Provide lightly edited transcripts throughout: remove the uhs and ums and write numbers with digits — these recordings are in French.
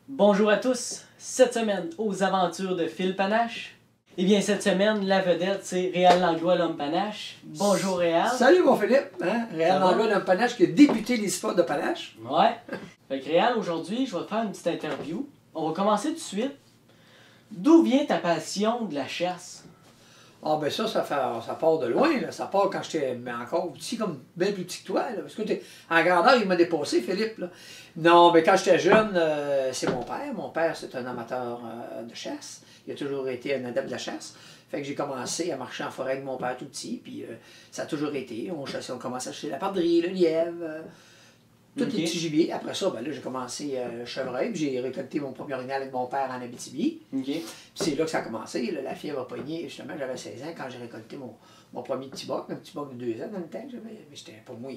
Bonjour à tous! Cette semaine, aux aventures de Phil Panache. Eh bien, cette semaine, la vedette, c'est Réal Langlois, l'homme Panache. Bonjour Réal. Salut mon Philippe! Hein? Réal Langlois, l'homme Panache, qui a débuté l'histoire de Panache. Ouais. Fait que Réal, aujourd'hui, je vais te faire une petite interview. On va commencer tout de suite. D'où vient ta passion de la chasse? Ah ben ça part de loin, là. Ça part quand j'étais encore petit, comme bien plus petit que toi, là. Parce que en grandeur, il m'a dépassé, Philippe, là. Non, mais quand j'étais jeune, c'est mon père. Mon père, c'est un amateur de chasse. Il a toujours été un adepte de la chasse. Fait que j'ai commencé à marcher en forêt avec mon père tout petit, puis ça a toujours été. On commençait à chasser la perdrix, le lièvre, tous les petits gibiers. Après ça, ben là, j'ai commencé le chevreuil, puis j'ai récolté mon premier orignal avec mon père en Abitibi. Puis c'est là que ça a commencé. Là, la fièvre a pogné. Justement, j'avais 16 ans quand j'ai récolté mon premier petit boc, un petit boc de 2 ans dans le temps que j'avais. Mais pour moi,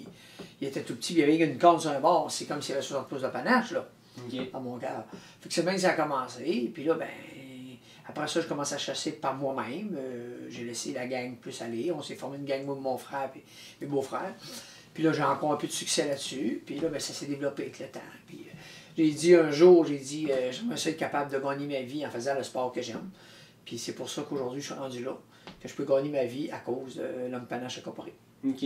il était tout petit, puis il y avait une corne sur un bord. C'est comme s'il y avait 60 pouces de panache, là, à mon cœur. Fait que c'est bien que ça a commencé. Puis là, ben, après ça, je commence à chasser par moi-même. J'ai laissé la gang plus aller. On s'est formé une gang, moi, mon frère et mes beaux-frères. Puis là, j'ai encore un peu de succès là-dessus. Puis là, ben, ça s'est développé avec le temps. Puis j'ai dit un jour, j'aimerais ça être capable de gagner ma vie en faisant le sport que j'aime. Puis c'est pour ça qu'aujourd'hui, je suis rendu là, que je peux gagner ma vie à cause de l'homme Panache incorporé. OK.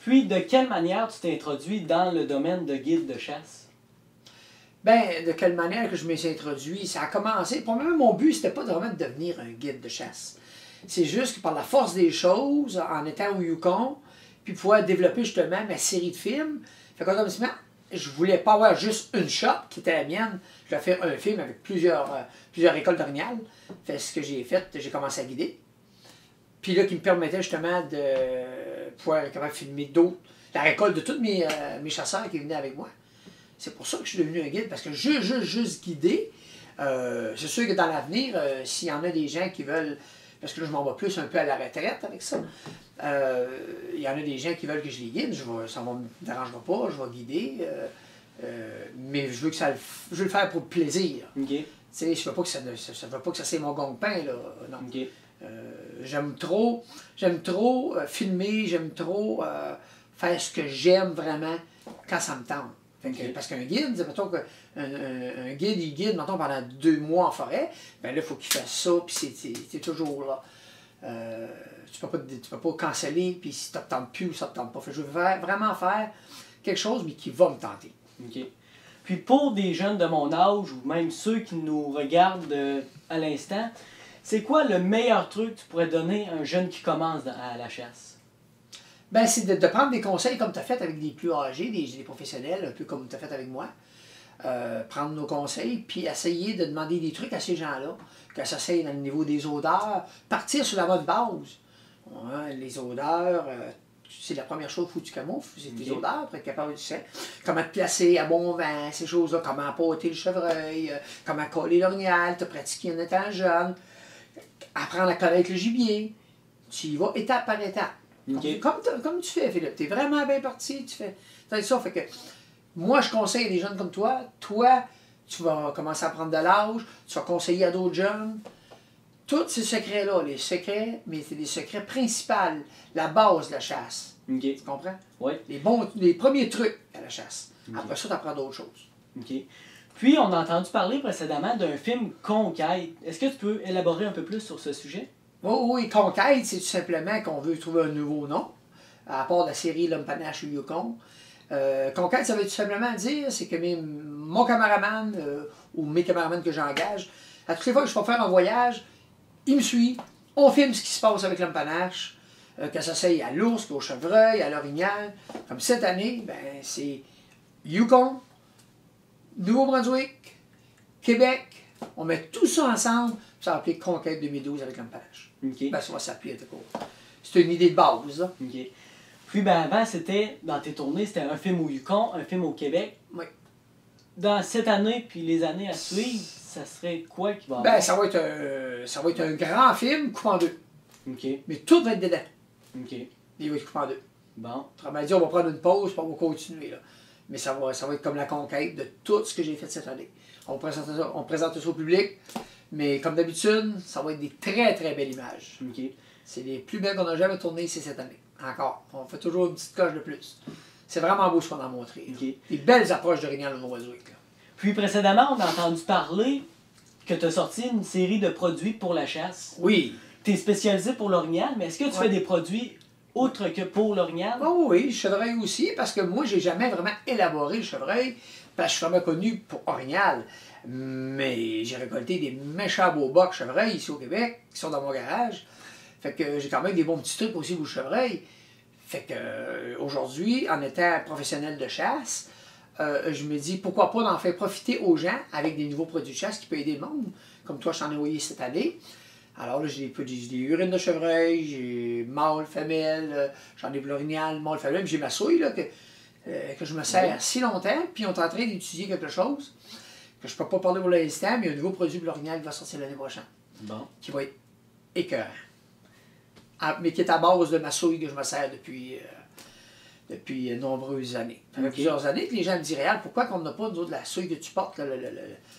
Puis, de quelle manière tu t'es introduit dans le domaine de guide de chasse? Ben, de quelle manière que je me suis introduit? Ça a commencé. Pour moi, mon but, c'était pas vraiment de devenir un guide de chasse. C'est juste que par la force des choses, en étant au Yukon, puis pouvoir développer justement ma série de films, fait qu'automatiquement, je voulais pas avoir juste une shop qui était la mienne. Je voulais faire un film avec plusieurs écoles d'orignal. Fait ce que j'ai fait, j'ai commencé à guider. Puis là, qui me permettait justement de pouvoir filmer d'autres, la récolte de tous mes chasseurs qui venaient avec moi. C'est pour ça que je suis devenu un guide, parce que juste guider, c'est sûr que dans l'avenir, s'il y en a des gens qui veulent, parce que là je m'en vais plus un peu à la retraite avec ça, il y en a des gens qui veulent que je les guide, ça ne me dérangera pas, je vais guider, mais je veux le faire pour le plaisir. Okay. Je ne veux pas que ça c'est mon gang-pain, là, non. Okay. J'aime trop filmer, j'aime trop faire ce que j'aime vraiment quand ça me tente. Parce qu'un guide, mettons qu'un guide, il guide, mettons, pendant 2 mois en forêt, ben là, il faut qu'il fasse ça, puis c'est toujours là. Tu peux pas canceller, puis si ça ne te tente plus ou ça ne te tente pas. Je veux vraiment faire quelque chose, mais qui va me tenter. OK. Puis pour des jeunes de mon âge, ou même ceux qui nous regardent à l'instant, c'est quoi le meilleur truc que tu pourrais donner à un jeune qui commence à la chasse? Ben, c'est de prendre des conseils comme tu as fait avec des plus âgés, des professionnels, un peu comme tu as fait avec moi. Prendre nos conseils, puis essayer de demander des trucs à ces gens-là, que ça soit dans le niveau des odeurs, partir sur la bonne base. Ouais, les odeurs, c'est la première chose qu'il faut que tu camoufles, c'est tes odeurs, pour être capable de savoir comment te placer à bon vent, ces choses-là, comment apporter le chevreuil, comment coller l'orignal, te pratiquer en étant jeune, apprendre à connaître le gibier. Tu y vas étape par étape. Okay. Comme tu fais, Philippe, tu es vraiment bien parti, tu fais ça. Fait que moi, je conseille à des jeunes comme toi, tu vas commencer à prendre de l'âge, tu vas conseiller à d'autres jeunes. Tous ces secrets-là, les secrets, mais c'est des secrets principaux, la base de la chasse. Okay. Tu comprends? Oui. Les premiers trucs à la chasse. Okay. Après ça, tu apprends d'autres choses. OK. Puis, on a entendu parler précédemment d'un film Conquête. Est-ce que tu peux élaborer un peu plus sur ce sujet? Oui, Conquête, c'est tout simplement qu'on veut trouver un nouveau nom, à part la série L'homme Panache au Yukon. Conquête, ça veut tout simplement dire, c'est que mon caméraman, ou mes caméramans que j'engage, à toutes les fois que je vais faire un voyage, il me suit, on filme ce qui se passe avec l'homme Panache, que ça soit à l'ours, au chevreuil, à l'orignal. Comme cette année, ben, c'est Yukon, Nouveau-Brunswick, Québec, on met tout ça ensemble, ça va s'appeler Conquête 2012 avec l'homme Panache. Okay. Ben, ça va s'appeler, c'est une idée de base, là. Okay. Puis, ben, avant, dans tes tournées, c'était un film au Yukon, un film au Québec. Oui. Dans cette année, puis les années à suivre, ça serait quoi qui va avoir? Ben, ça va être un grand film coupé en 2. Okay. Mais tout va être dedans. Okay. Il va être coupé en 2. Bon. Autrement dit, on va prendre une pause, puis on va continuer, là. Mais ça va être comme la conquête de tout ce que j'ai fait cette année. On présente ça au public, mais comme d'habitude, ça va être des très très belles images. Okay. C'est les plus belles qu'on a jamais tournées ici cette année. Encore. On fait toujours une petite coche de plus. C'est vraiment beau ce qu'on a montré. Okay. Des belles approches d'orignal au Nouveau-Brunswick. Puis précédemment, on a entendu parler que tu as sorti une série de produits pour la chasse. Oui. Tu es spécialisé pour l'orignal, mais est-ce que tu fais des produits autres que pour l'orignal? Oh oui, le chevreuil aussi, parce que moi, j'ai jamais vraiment élaboré le chevreuil, parce que je suis vraiment connu pour orignal. Mais j'ai récolté des méchants beaux bocs chevreuil ici au Québec, qui sont dans mon garage. Fait que j'ai quand même des bons petits trucs aussi pour le chevreuil. Fait que aujourd'hui, en étant professionnel de chasse, je me dis pourquoi pas d'en faire profiter aux gens avec des nouveaux produits de chasse qui peuvent aider le monde. Comme toi, je t'en ai envoyé cette année. Alors là, j'ai des urines de chevreuil, j'ai mâle, femelle, j'en ai pour l'orignal, mâle, femelle, puis j'ai ma souille là, que je me sers si longtemps, puis on est en train d'étudier quelque chose que je ne peux pas parler pour l'instant, mais il y a un nouveau produit pour l'orignal qui va sortir l'année prochaine. Bon. Qui va être écœurant. Mais qui est à base de ma souille que je me sers depuis nombreuses années. Ça fait plusieurs années que les gens me disent Réal, pourquoi qu'on n'a pas nous autres, la souille que tu portes, le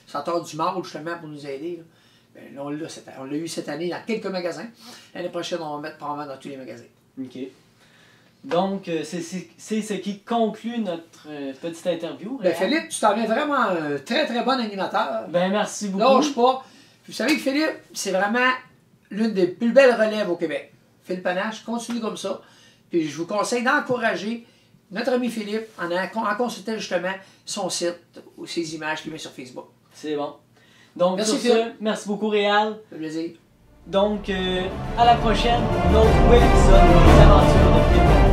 senteur du mâle justement pour nous aider. Là. Ben, là, on l'a eu cette année dans quelques magasins. L'année prochaine, on va mettre probablement dans tous les magasins. OK. Donc, c'est ce qui conclut notre petite interview. Ben, Philippe, tu t'en es vraiment un très très bon animateur. Ben, merci beaucoup. Lâche pas. Vous savez que Philippe, c'est vraiment l'une des plus belles relèves au Québec. Philippe Panache, continue comme ça. Puis je vous conseille d'encourager notre ami Philippe en consultant justement son site ou ses images qu'il met sur Facebook. C'est bon. Donc, merci, sur ce, merci beaucoup, Réal. Ça fait plaisir. Donc, à la prochaine pour un autre nouvel épisode des aventures de Philippe.